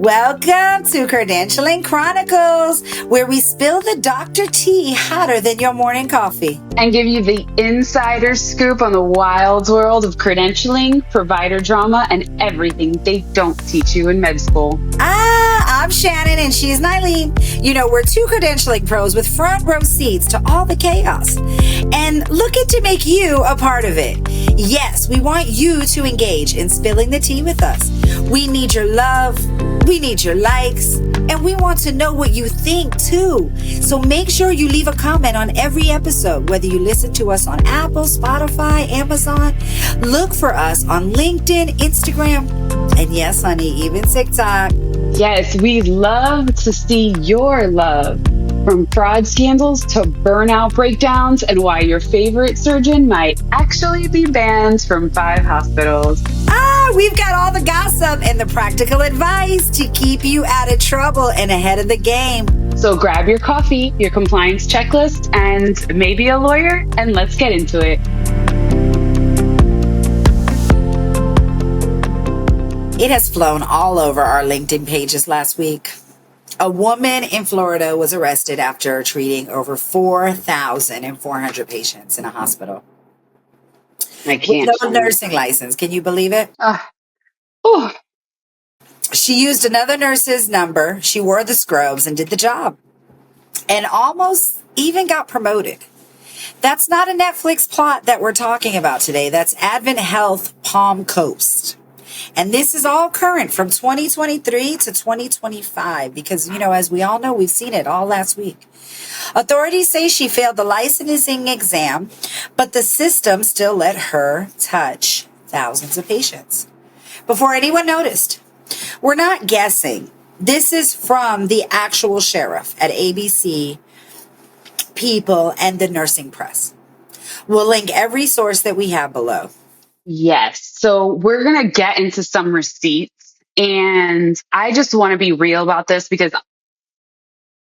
Welcome to Credentialing Chronicles, where we spill the doctor tea hotter than your morning coffee. And give you the insider scoop on the wild world of credentialing, provider drama, and everything they don't teach you in med school. I'm Shannon and she's Nylene. You know, we're two credentialing pros with front row seats to all the chaos and looking to make you a part of it. Yes, we want you to engage in spilling the tea with us. We need your love, we need your likes, and we want to know what you think too. So make sure you leave a comment on every episode, whether you listen to us on Apple, Spotify, Amazon. Look for us on LinkedIn, Instagram, and yes, honey, even TikTok. Yes, we love to see your love. From fraud scandals to burnout breakdowns and why your favorite surgeon might actually be banned from 5 hospitals. We've got all the gossip and the practical advice to keep you out of trouble and ahead of the game. So grab your coffee, your compliance checklist, and maybe a lawyer, and let's get into it. It has flown all over our LinkedIn pages last week. A woman in Florida was arrested after treating over 4,400 patients in a hospital. I can't. With no nursing license. Can you believe it? She used another nurse's number. She wore the scrubs and did the job. And almost even got promoted. That's not a Netflix plot that we're talking about today. That's Advent Health Palm Coast. And this is all current from 2023 to 2025 because, you know, as we all know, we've seen it all last week. Authorities say she failed the licensing exam, but the system still let her touch thousands of patients before anyone noticed. We're not guessing. This is from the actual sheriff at ABC, People, and the nursing press. We'll link every source that we have below. Yes. So we're going to get into some receipts, and I just want to be real about this because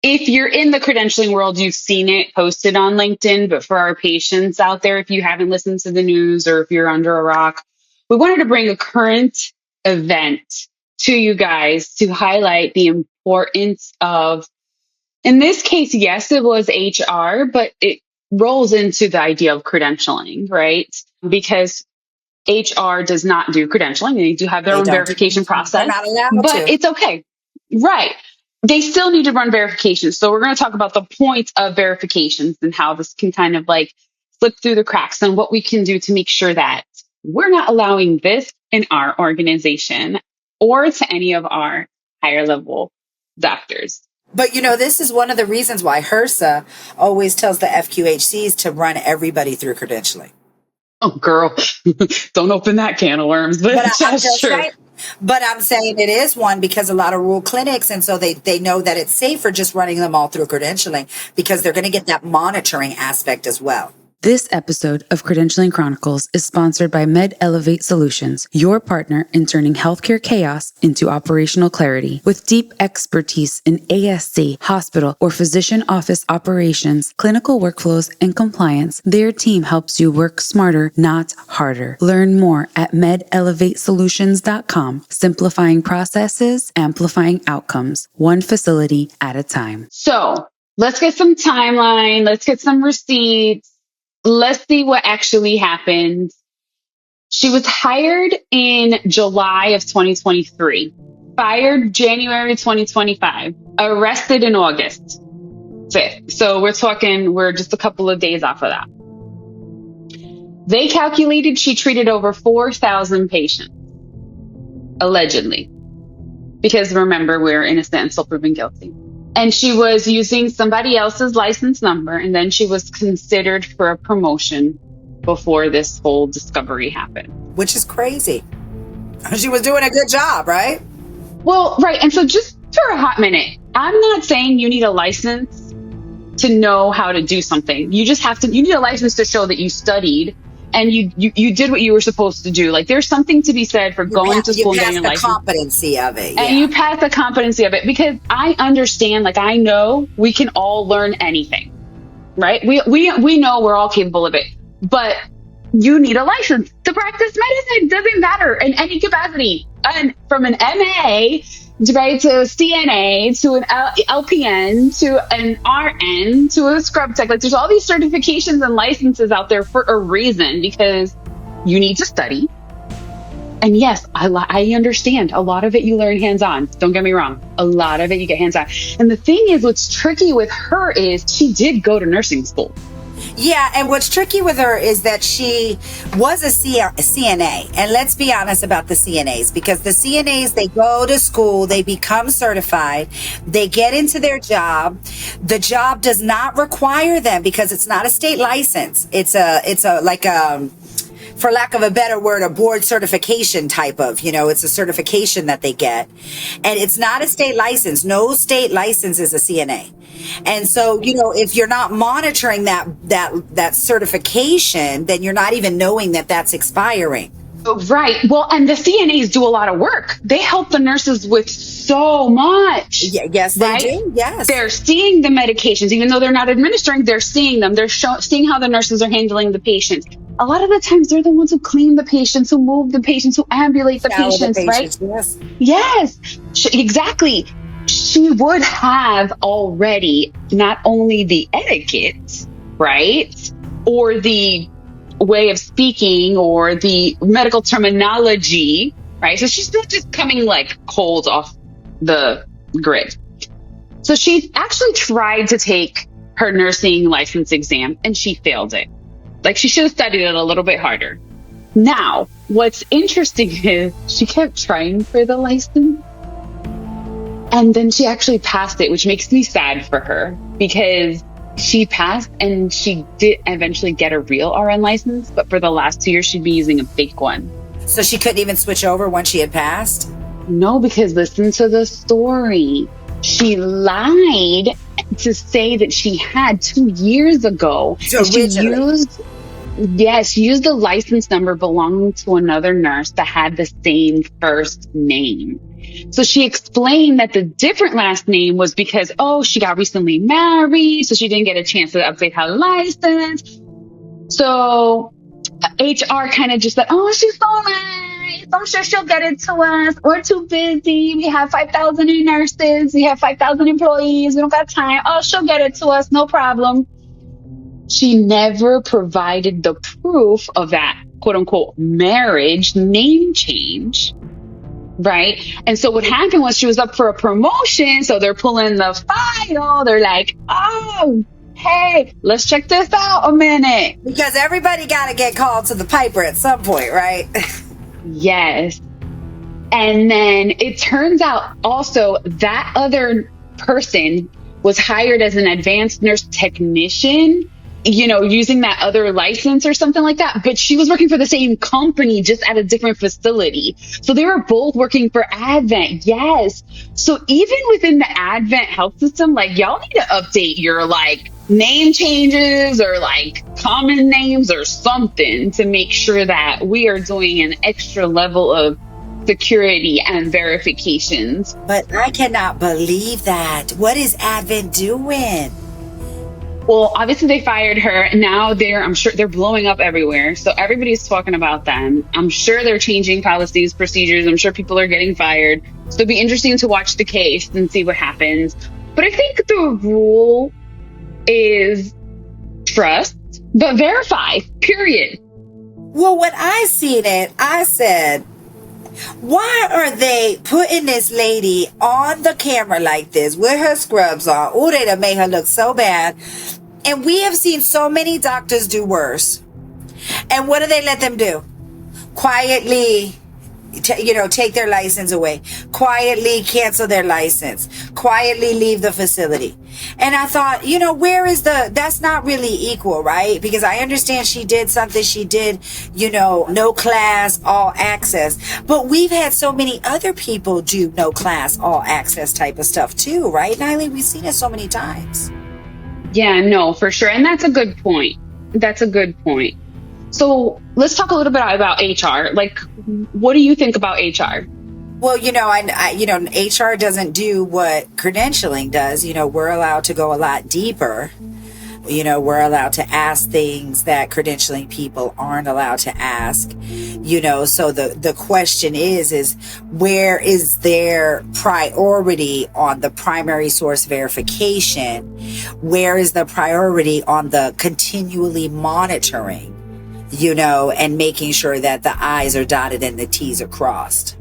if you're in the credentialing world, you've seen it posted on LinkedIn, but for our patients out there, if you haven't listened to the news or if you're under a rock, we wanted to bring a current event to you guys to highlight the importance of, in this case, yes, it was HR, but it rolls into the idea of credentialing, right? Because HR does not do credentialing. They do have their own verification process, They're not allowed but to. it's okay. Right. They still need to run verifications. So we're going to talk about the points of verifications and how this can kind of like slip through the cracks and what we can do to make sure that we're not allowing this in our organization or to any of our higher level doctors. But, you know, this is one of the reasons why HRSA always tells the FQHCs to run everybody through credentialing. Oh, girl, don't open that can of worms. But I'm saying it is one because a lot of rural clinics, and so they know that it's safer just running them all through credentialing because they're going to get that monitoring aspect as well. This episode of Credentialing Chronicles is sponsored by Med Elevate Solutions, your partner in turning healthcare chaos into operational clarity. With deep expertise in ASC, hospital, or physician office operations, clinical workflows, and compliance, their team helps you work smarter, not harder. Learn more at medelevatesolutions.com, simplifying processes, amplifying outcomes, one facility at a time. So let's get some timeline. Let's get some receipts. Let's see what actually happened. She was hired in July of 2023, fired January 2025, arrested in August 5th. So we're just a couple of days off of that. They calculated she treated over 4,000 patients, allegedly, because remember, we're innocent and still proven guilty. And she was using somebody else's license number, and then she was considered for a promotion before this whole discovery happened. Which is crazy. She was doing a good job, right? Well, right. And so just for a hot minute, I'm not saying you need a license to know how to do something. You need a license to show that you studied and you did what you were supposed to do. Like there's something to be said for going to school and getting a license. You passed the competency of it. Yeah. And you pass the competency of it because I understand, like I know we can all learn anything, right? We know we're all capable of it, but you need a license to practice medicine. Doesn't matter in any capacity. And from an MA right? To a CNA, to an LPN, to an RN, to a scrub tech. Like there's all these certifications and licenses out there for a reason, because you need to study. And yes, I understand a lot of it you learn hands-on. Don't get me wrong. A lot of it you get hands-on. And the thing is, what's tricky with her is she did go to nursing school. Yeah, and what's tricky with her is that she was a CNA. And let's be honest about the CNAs, because the CNAs, they go to school, they become certified, they get into their job. The job does not require them, because it's not a state license. It's for lack of a better word, a board certification type of, it's a certification that they get. And it's not a state license. No state license is a CNA. And so, if you're not monitoring that certification, then you're not even knowing that that's expiring. Right. Well, and the CNAs do a lot of work. They help the nurses with so much. Yeah, yes, they do. Yes. They're seeing the medications, even though they're not administering, they're seeing them. They're seeing how the nurses are handling the patients. A lot of the times they're the ones who clean the patients, who move the patients, who ambulate the patients, right? Yes. Yes, exactly. She would have already not only the etiquette, right? Or the way of speaking or the medical terminology, right? So she's not just coming like cold off the grid. So she actually tried to take her nursing license exam and she failed it. Like she should have studied it a little bit harder. Now, what's interesting is she kept trying for the license and then she actually passed it, which makes me sad for her because she passed and she did eventually get a real RN license, but for the last 2 years, she'd be using a fake one. So she couldn't even switch over once she had passed? No, because listen to the story. She lied to say that she had 2 years ago. So she used the license number belonging to another nurse that had the same first name. So she explained that the different last name was because, she got recently married, so she didn't get a chance to update her license. So HR kind of just said, she's so nice. I'm sure she'll get it to us. We're too busy. We have 5,000 nurses. We have 5,000 employees. We don't got time. She'll get it to us. No problem. She never provided the proof of that quote unquote marriage name change. Right. And so what happened was she was up for a promotion. So they're pulling the file. They're like, hey, let's check this out a minute. Because everybody got to get called to the piper at some point, right? Yes. And then it turns out also that other person was hired as an advanced nurse technician, using that other license or something like that. But she was working for the same company, just at a different facility. So they were both working for Advent. Yes. So even within the Advent health system, like y'all need to update your name changes or common names or something to make sure that we are doing an extra level of security and verifications. But I cannot believe that. What is Advent doing? Well, obviously they fired her. Now I'm sure they're blowing up everywhere. So everybody's talking about them. I'm sure they're changing policies, procedures. I'm sure people are getting fired. So it'd be interesting to watch the case and see what happens. But I think the rule is trust, but verify, period. Well, when I seen it, I said, why are they putting this lady on the camera like this with her scrubs on? Oh, they done made her look so bad. And we have seen so many doctors do worse. And what do they let them do? Quietly, take their license away. Quietly cancel their license. Quietly leave the facility. And I thought, where is that's not really equal, right? Because I understand she did something. She did, no class, all access. But we've had so many other people do no class, all access type of stuff too, right, Niley? We've seen it so many times. Yeah, no, for sure. And that's a good point. So let's talk a little bit about HR. What do you think about HR? Well, HR doesn't do what credentialing does. We're allowed to go a lot deeper. We're allowed to ask things that credentialing people aren't allowed to ask. So the question is where is their priority on the primary source verification? Where is the priority on the continually monitoring, and making sure that the I's are dotted and the T's are crossed?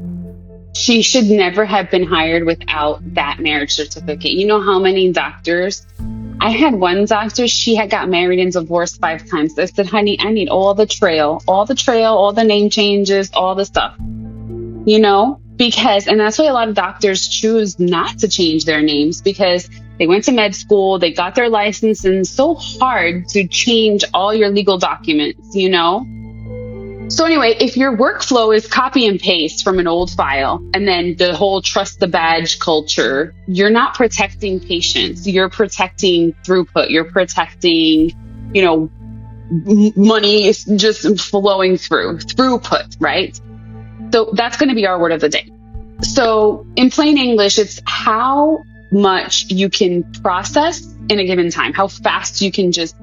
She should never have been hired without that marriage certificate. You know how many doctors? I had one doctor, she had got married and divorced 5 times. I said, honey, I need all the trail, all the name changes, all the stuff, because, and that's why a lot of doctors choose not to change their names, because they went to med school, they got their license, and it's so hard to change all your legal documents, So anyway, if your workflow is copy and paste from an old file, and then the whole trust the badge culture, you're not protecting patients. You're protecting throughput. You're protecting, money is just flowing throughput, right? So that's going to be our word of the day. So in plain English, it's how much you can process in a given time, how fast you can just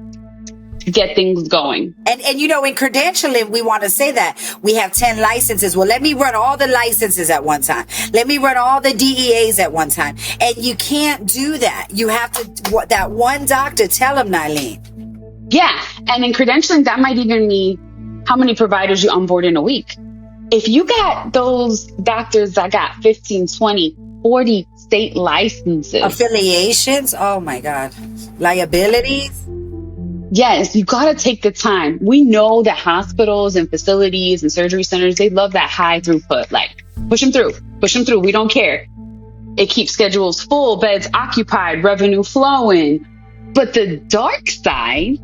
get things going. And in credentialing, we want to say that we have 10 licenses. Well, let me run all the licenses at one time. Let me run all the DEAs at one time. And you can't do that. You have to, that one doctor, tell him, Nylene. Yeah. And in credentialing, that might even mean how many providers you onboard in a week. If you got those doctors that got 15, 20, 40 state licenses. Affiliations. Oh my God. Liabilities. Yes, you got to take the time. We know that hospitals and facilities and surgery centers, they love that high throughput. Like, push them through. We don't care. It keeps schedules full, beds occupied, revenue flowing. But the dark side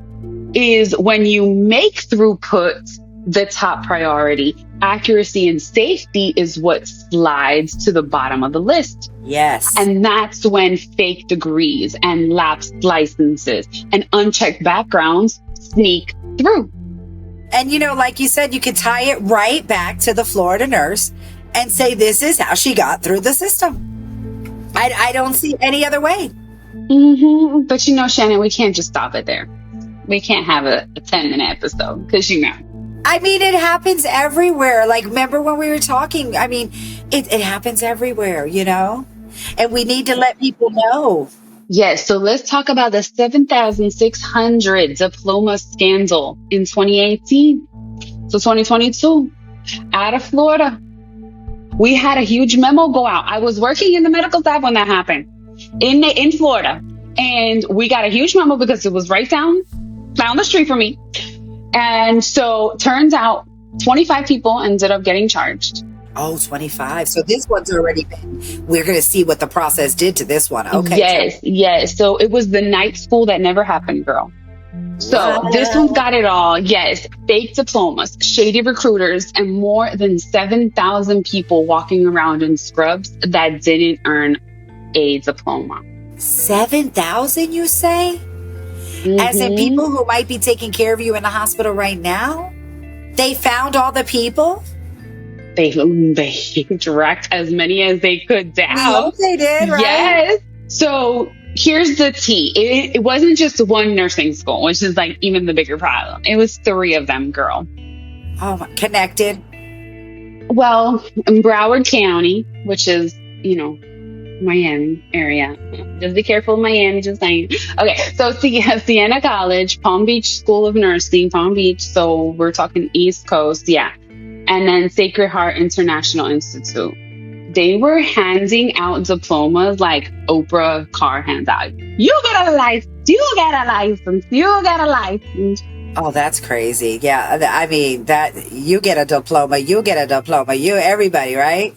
is when you make throughput the top priority, accuracy and safety is what slides to the bottom of the list. Yes. And that's when fake degrees and lapsed licenses and unchecked backgrounds sneak through. And, like you said, you could tie it right back to the Florida nurse and say, this is how she got through the system. I don't see any other way. Mm-hmm. But, Shannon, we can't just stop it there. We can't have a 10-minute episode because, I mean, it happens everywhere. Like, remember when we were talking? I mean, it happens everywhere, and we need to let people know. Yes. So let's talk about the 7,600 diploma scandal in 2018. So 2022, out of Florida, we had a huge memo go out. I was working in the medical staff when that happened in Florida, and we got a huge memo because it was right down the street from me. And so turns out 25 people ended up getting charged. Oh, 25. So this one's already been, we're going to see what the process did to this one. Okay. Yes. So it was the night school that never happened, girl. So This one's got it all. Yes. Fake diplomas, shady recruiters, and more than 7,000 people walking around in scrubs that didn't earn a diploma. 7,000, you say? Mm-hmm. As in people who might be taking care of you in the hospital right now? They found all the people? They tracked as many as they could down. We hope they did, right? Yes. So here's the tea. It wasn't just one nursing school, which is like even the bigger problem. It was 3 of them, girl. Oh, connected? Well, in Broward County, which is, Miami area. Just be careful, Miami, just saying. Okay, so Siena College, Palm Beach School of Nursing, Palm Beach. So we're talking East Coast, yeah. And then Sacred Heart International Institute. They were handing out diplomas like Oprah Carr hands out. You get a license. You get a license. You get a license. Oh, that's crazy. Yeah, I mean, that you get a diploma. You get a diploma. Everybody, right?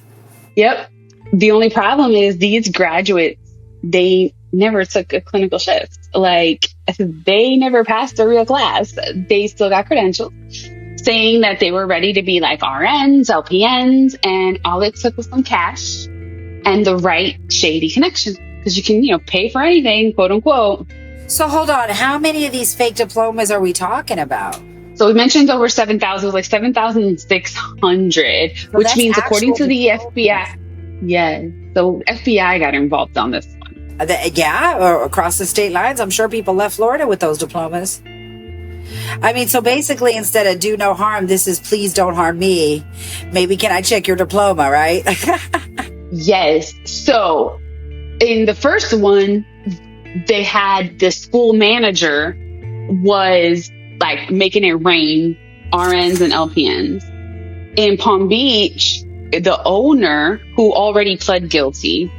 Yep. The only problem is these graduates, they never took a clinical shift. Like, they never passed a real class. They still got credentials saying that they were ready to be like RNs, LPNs, and all it took was some cash and the right shady connection. Because you can, pay for anything, quote unquote. So hold on. How many of these fake diplomas are we talking about? So we mentioned over 7,000, it was like 7,600, which means according to the FBI. Yes. So FBI got involved on this one. Yeah, or across the state lines. I'm sure people left Florida with those diplomas. I mean, so basically, instead of do no harm, this is please don't harm me. Maybe can I check your diploma, right? Yes. So in the first one, they had the school manager was like making it rain RNs and LPNs. In Palm Beach, the owner who already pled guilty,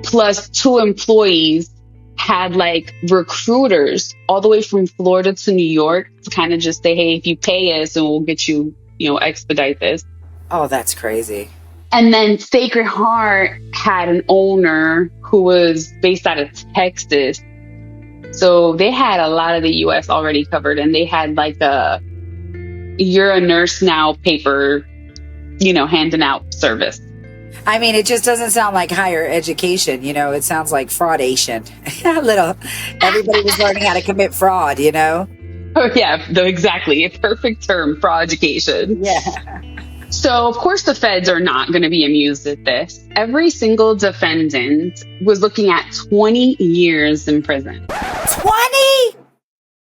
plus 2 employees, had like recruiters all the way from Florida to New York to kind of just say, hey, if you pay us and we'll get you, expedite this. Oh, that's crazy. And then Sacred Heart had an owner who was based out of Texas. So they had a lot of the US already covered, and they had like a you're a nurse now paper, handing out service. I mean, it just doesn't sound like higher education, it sounds like fraudation. Everybody was learning how to commit fraud, Oh, yeah, exactly. A perfect term, fraud education. Yeah. So, of course, the feds are not going to be amused at this. Every single defendant was looking at 20 years in prison. 20?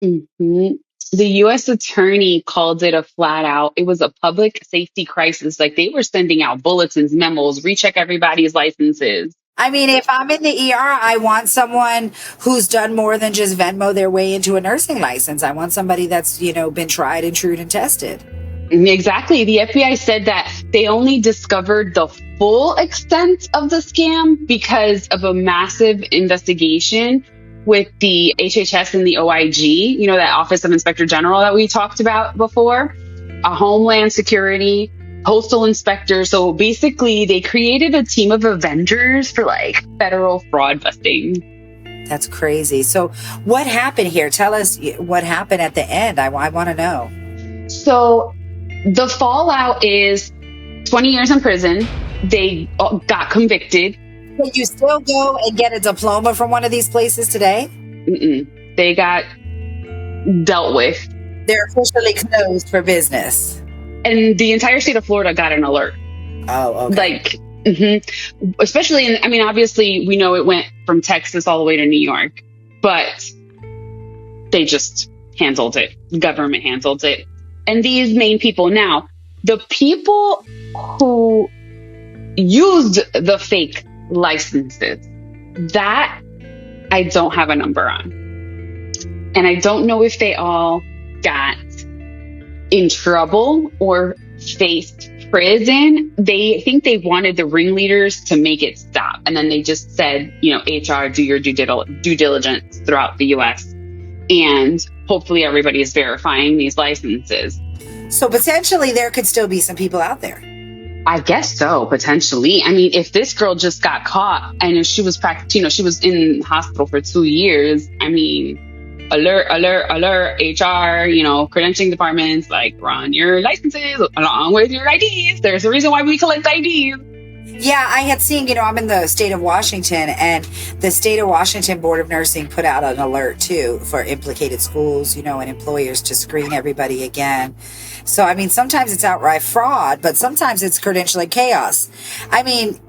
Mm-hmm. The U.S. attorney called it it was a public safety crisis. Like they were sending out bulletins, memos, recheck everybody's licenses. I mean, if I'm in the ER, I want someone who's done more than just Venmo their way into a nursing license. I want somebody that's, been tried and true and tested. Exactly. The FBI said that they only discovered the full extent of the scam because of a massive investigation with the HHS and the OIG, that Office of Inspector General that we talked about before, a Homeland Security, postal inspector. So basically they created a team of Avengers for like federal fraud busting. That's crazy. So what happened here? Tell us what happened at the end. I want to know. So the fallout is 20 years in prison. They got convicted. Can you still go and get a diploma from one of these places today? Mm-mm. They got dealt with. They're officially closed for business. And the entire state of Florida got an alert. Oh, okay. Especially obviously we know it went from Texas all the way to New York, but they just handled it. Government handled it. And these main people now, the people who used the fake licenses, that I don't have a number on. And I don't know if they all got in trouble or faced prison. They think they wanted the ringleaders to make it stop. And then they just said, HR, do your due diligence throughout the US. And hopefully everybody is verifying these licenses. So potentially there could still be some people out there. I guess so, potentially. I mean, if this girl just got caught and if she was she was in hospital for 2 years, alert, HR, credentialing departments, like run your licenses along with your IDs. There's a reason why we collect IDs. Yeah, I had seen, I'm in the state of Washington, and the state of Washington Board of Nursing put out an alert too for implicated schools, and employers to screen everybody again. So, sometimes it's outright fraud, but sometimes it's credentialing chaos.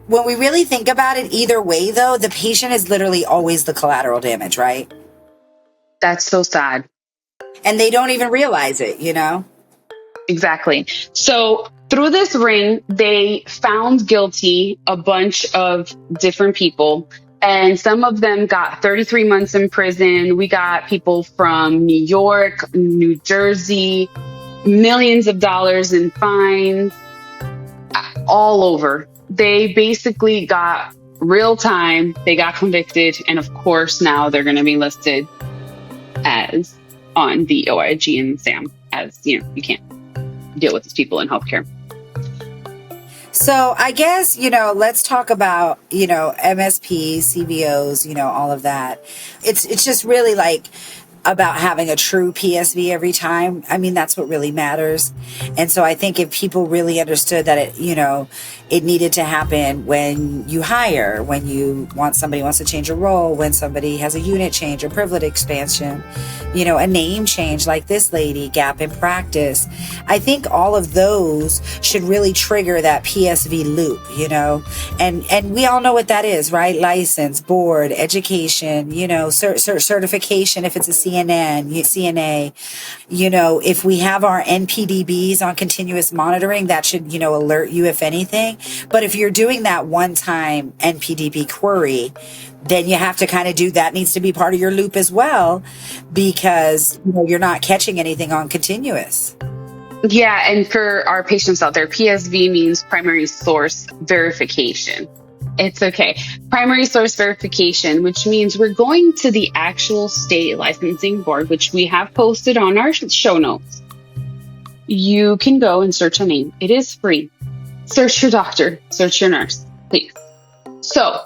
When we really think about it, either way, though, the patient is literally always the collateral damage, right? That's so sad. And they don't even realize it, Exactly. So through this ring, they found guilty a bunch of different people, and some of them got 33 months in prison. We got people from New York, New Jersey, millions of dollars in fines, all over. They basically got real time. They got convicted. And of course, now they're going to be listed as on the OIG and SAM as, you can't deal with these people in healthcare. So I guess, let's talk about, MSPs, CBOs, all of that. It's just really like about having a true PSV every time. I mean, that's what really matters. And so I think if people really understood that it needed to happen when you hire, when somebody wants to change a role, when somebody has a unit change or privilege expansion, a name change like this lady, gap in practice. I think all of those should really trigger that PSV loop, and we all know what that is, right? License, board, education, certification if it's a CNA, if we have our NPDBs on continuous monitoring, that should, alert you if anything. But if you're doing that one-time NPDB query, then you have to kind of that needs to be part of your loop as well, because you're not catching anything on continuous. Yeah, and for our patients out there, PSV means primary source verification. It's okay. Primary source verification, which means we're going to the actual state licensing board, which we have posted on our show notes. You can go and search a name. It is free. Search your doctor, search your nurse, please. So,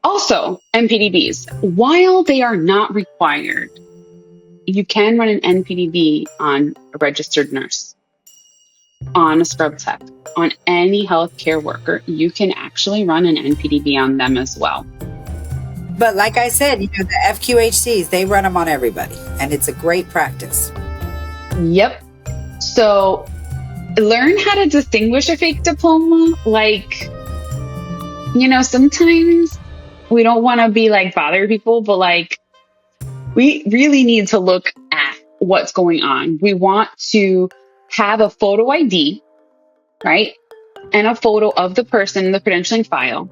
also, NPDBs, while they are not required, you can run an NPDB on a registered nurse, on a scrub tech, on any healthcare worker. You can actually run an NPDB on them as well. But like I said, the FQHCs, they run them on everybody, and it's a great practice. Yep. So learn how to distinguish a fake diploma. Sometimes we don't want to be bother people, but we really need to look at what's going on. We want to have a photo ID, right? And a photo of the person in the credentialing file.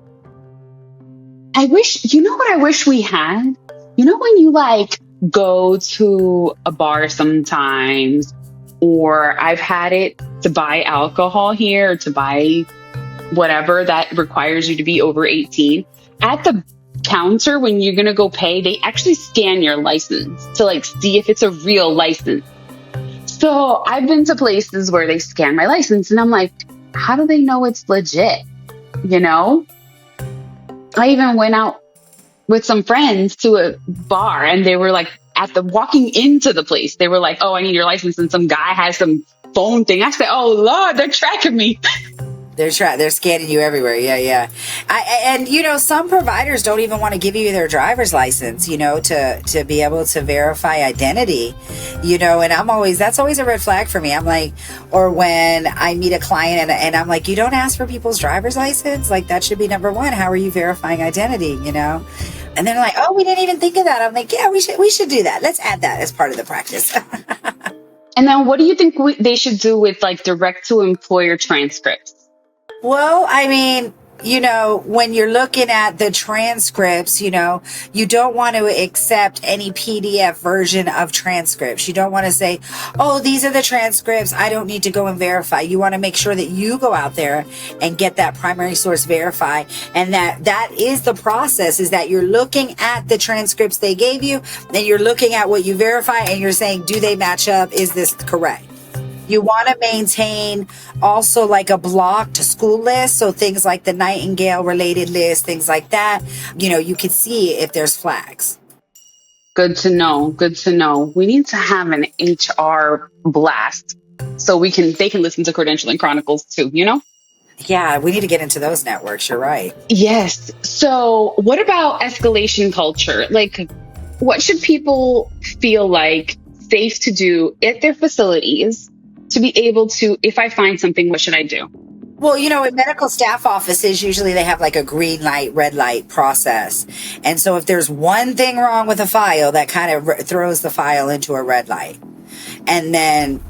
I wish we had? When you go to a bar sometimes, or I've had it to buy alcohol here, or to buy whatever that requires you to be over 18. At the counter, when you're going to go pay, they actually scan your license to see if it's a real license. So I've been to places where they scan my license, and I'm like, how do they know it's legit? I even went out with some friends to a bar, and they were walking into the place, they were like, oh, I need your license. And some guy has some phone thing. I said, oh Lord, they're tracking me. They're scanning you everywhere. Yeah. Some providers don't even want to give you their driver's license, to be able to verify identity, and that's always a red flag for me. I'm like, or when I meet a client and I'm like, you don't ask for people's driver's license? That should be number one. How are you verifying identity, And they're like, oh, we didn't even think of that. I'm like, yeah, we should do that. Let's add that as part of the practice. And then what do you think they should do with direct to employer transcripts? Well, I mean, when you're looking at the transcripts, you don't want to accept any PDF version of transcripts. You don't want to say, oh, these are the transcripts, I don't need to go and verify. You want to make sure that you go out there and get that primary source verify. And that is the process, is that you're looking at the transcripts they gave you, then you're looking at what you verify, and you're saying, do they match up? Is this correct? You want to maintain also a blocked school list. So things like the Nightingale related list, things like that, you can see if there's flags. Good to know. We need to have an HR blast so they can listen to Credentialing Chronicles too, Yeah, we need to get into those networks. You're right. Yes. So what about escalation culture? What should people feel safe to do at their facilities to be able to, if I find something, what should I do? Well, in medical staff offices, usually they have a green light, red light process. And so if there's one thing wrong with a file, that kind of throws the file into a red light. And then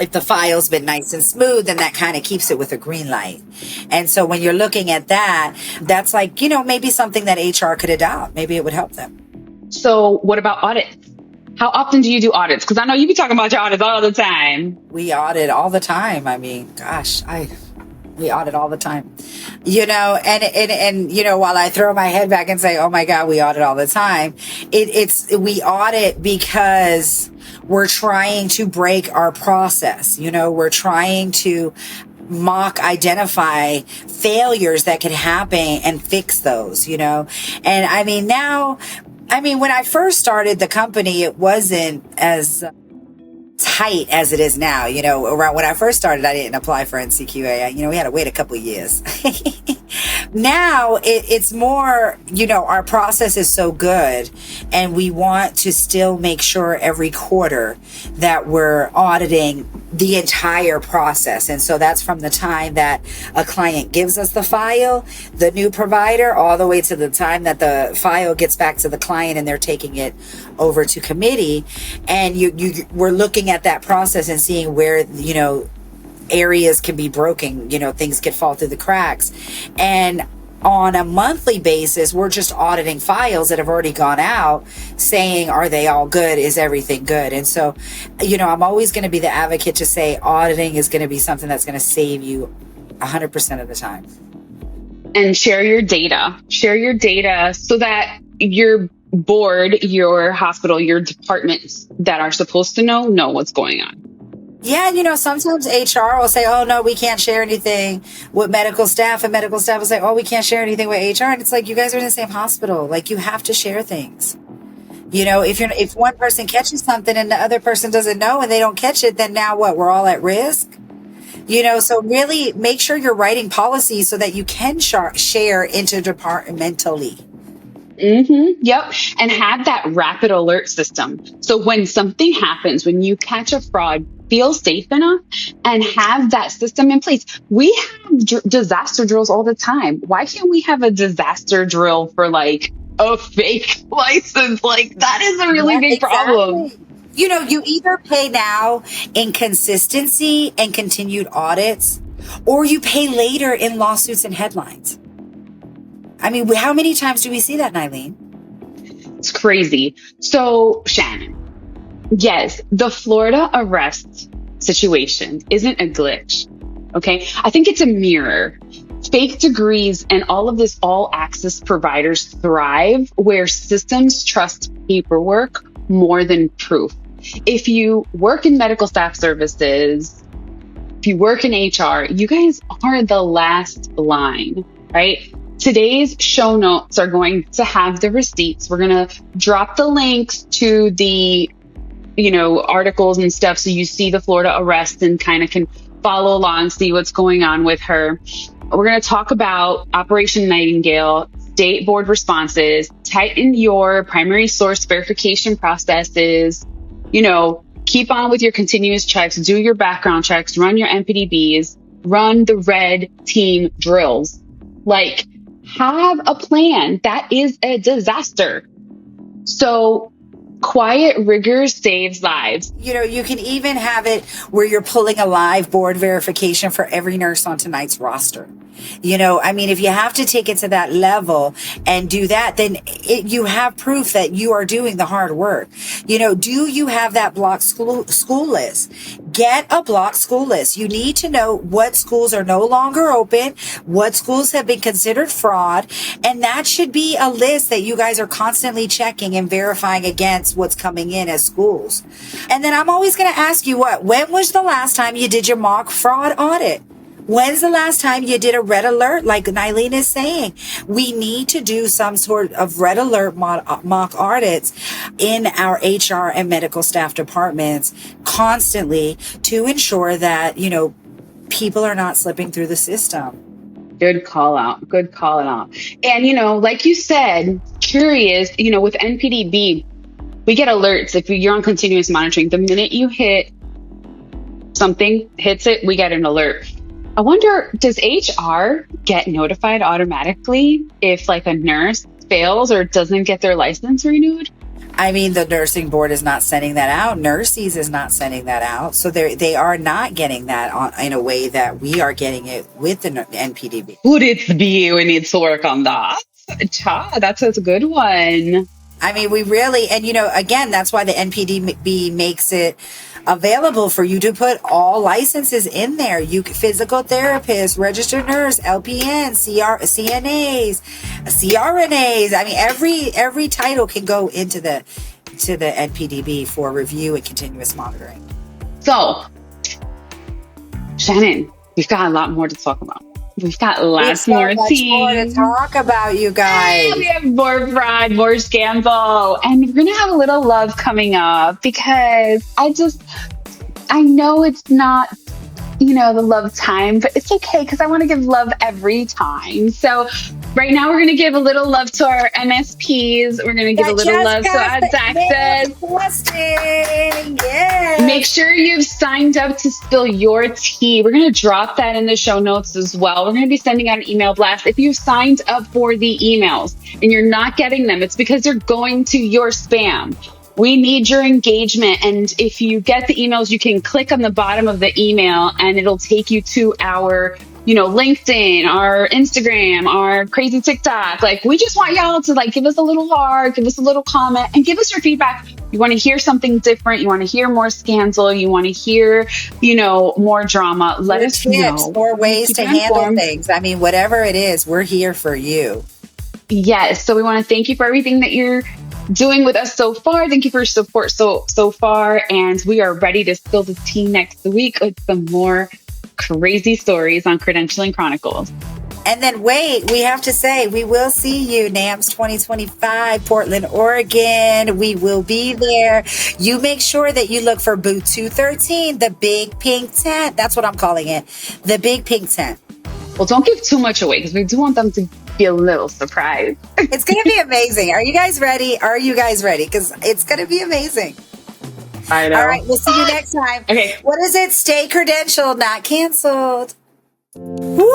if the file's been nice and smooth, then that kind of keeps it with a green light. And so when you're looking at that, that's maybe something that HR could adopt. Maybe it would help them. So what about audits? How often do you do audits? Because I know you be talking about your audits all the time. We audit all the time. I mean, gosh, we audit all the time, and while I throw my head back and say, oh my God, we audit all the time. We audit because we're trying to break our process. We're trying to mock identify failures that could happen and fix those, and I mean, now I mean, when I first started the company, it wasn't as tight as it is now. Around when I first started, I didn't apply for NCQA. We had to wait a couple of years. Now it's more, our process is so good, and we want to still make sure every quarter that we're auditing the entire process. And so that's from the time that a client gives us the file, the new provider, all the way to the time that the file gets back to the client and they're taking it over to committee. And we're looking at that process and seeing where, areas can be broken, things could fall through the cracks. And on a monthly basis, we're just auditing files that have already gone out, saying, are they all good? Is everything good? And so, I'm always going to be the advocate to say auditing is going to be something that's going to save you 100% of the time. And share your data so that your board, your hospital, your departments that are supposed to know what's going on. Yeah, sometimes HR will say, oh, no, we can't share anything with medical staff. And medical staff will say, oh, we can't share anything with HR. And it's like, you guys are in the same hospital. Like, you have to share things. If one person catches something and the other person doesn't know and they don't catch it, then now what? We're all at risk. So really make sure you're writing policies so that you can share interdepartmentally. Yep. And have that rapid alert system. So when something happens, when you catch a fraud, feel safe enough and have that system in place. We have disaster drills all the time. Why can't we have a disaster drill for like a fake license? Like, that is a really big problem. You either pay now in consistency and continued audits, or you pay later in lawsuits and headlines. I mean, how many times do we see that, Nylene? It's crazy. So, Shannon, yes, the Florida arrest situation isn't a glitch. Okay. I think it's a mirror. Fake degrees and all of this all access providers thrive where systems trust paperwork more than proof. If you work in medical staff services, if you work in HR, you guys are the last line, right? Today's show notes are going to have the receipts. We're going to drop the links to the, articles and stuff. So you see the Florida arrest and kind of can follow along, see what's going on with her. We're going to talk about Operation Nightingale, state board responses, tighten your primary source verification processes, keep on with your continuous checks, do your background checks, run your MPDBs, run the red team drills. Like, have a plan. That is a disaster. So quiet rigor saves lives. You can even have it where you're pulling a live board verification for every nurse on tonight's roster. If you have to take it to that level and do that, then you have proof that you are doing the hard work. Do you have that blocked school list? Get a blocked school list. You need to know what schools are no longer open, what schools have been considered fraud, and that should be a list that you guys are constantly checking and verifying against what's coming in as schools. And then I'm always going to ask you, when was the last time you did your mock fraud audit? When's the last time you did a red alert? Like Nylene is saying, we need to do some sort of red alert mock audits in our HR and medical staff departments constantly to ensure that, people are not slipping through the system. Good call out. And, like you said, curious, with NPDB, we get alerts if you're on continuous monitoring. The minute you hit something, hits it, we get an alert. I wonder, does HR get notified automatically if like a nurse fails or doesn't get their license renewed? I mean, the nursing board is not sending that out. Nurses is not sending that out. So they are not getting that in a way that we are getting it with the NPDB. Would it be we need to work on that? That's a good one. I mean, we really, and again, that's why the NPDB makes it available for you to put all licenses in there. Physical therapists, registered nurse, LPN, CNAs, CRNAs. I mean, every title can go into the NPDB for review and continuous monitoring. So, Shannon, we've got a lot more to talk about. We've got We have lots so more much more to tea. talk about, you guys. We have more fraud, more scandal, and we're going to have a little love coming up because I know it's not, the love time, but it's okay because I want to give love every time. So right now we're going to give a little love to our MSPs. We're going to give a little love to our doctors. Yes. Make sure you've signed up to spill your tea. We're going to drop that in the show notes as well. We're going to be sending out an email blast. If you've signed up for the emails and you're not getting them, it's because they're going to your spam. We need your engagement. And if you get the emails, you can click on the bottom of the email and it'll take you to our, LinkedIn, our Instagram, our crazy TikTok. We just want y'all to give us a little heart, give us a little comment, and give us your feedback. You want to hear something different. You want to hear more scandal. You want to hear, more drama. Let us know. More ways to handle things. I mean, whatever it is, we're here for you. Yes. So we want to thank you for everything that you're doing with us so far. Thank you for your support so far. And we are ready to spill the tea next week with some more crazy stories on Credentialing Chronicles. And then wait, we have to say, we will see you NAMS 2025, Portland, Oregon. We will be there. You make sure that you look for booth 213, the big pink tent. That's what I'm calling it. The big pink tent. Well, don't give too much away because we do want them to be a little surprised. It's going to be amazing. Are you guys ready? Because it's going to be amazing. I know. All right. We'll see you next time. Okay. What is it? Stay credentialed, not canceled. Woo!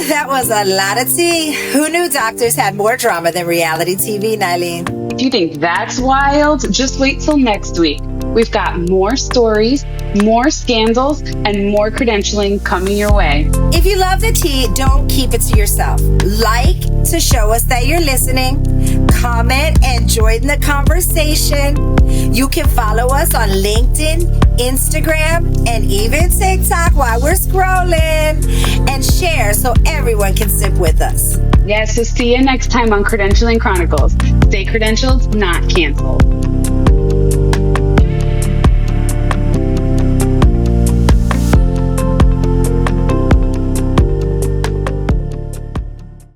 That was a lot of tea. Who knew doctors had more drama than reality TV, Nylene? If you think that's wild, just wait till next week. We've got more stories, more scandals, and more credentialing coming your way. If you love the tea, don't keep it to yourself. Like to show us that you're listening. Comment and join the conversation. You can follow us on LinkedIn, Instagram, and even TikTok while we're scrolling. And share so everyone can sip with us. Yes, so see you next time on Credentialing Chronicles. Stay credentialed, not canceled.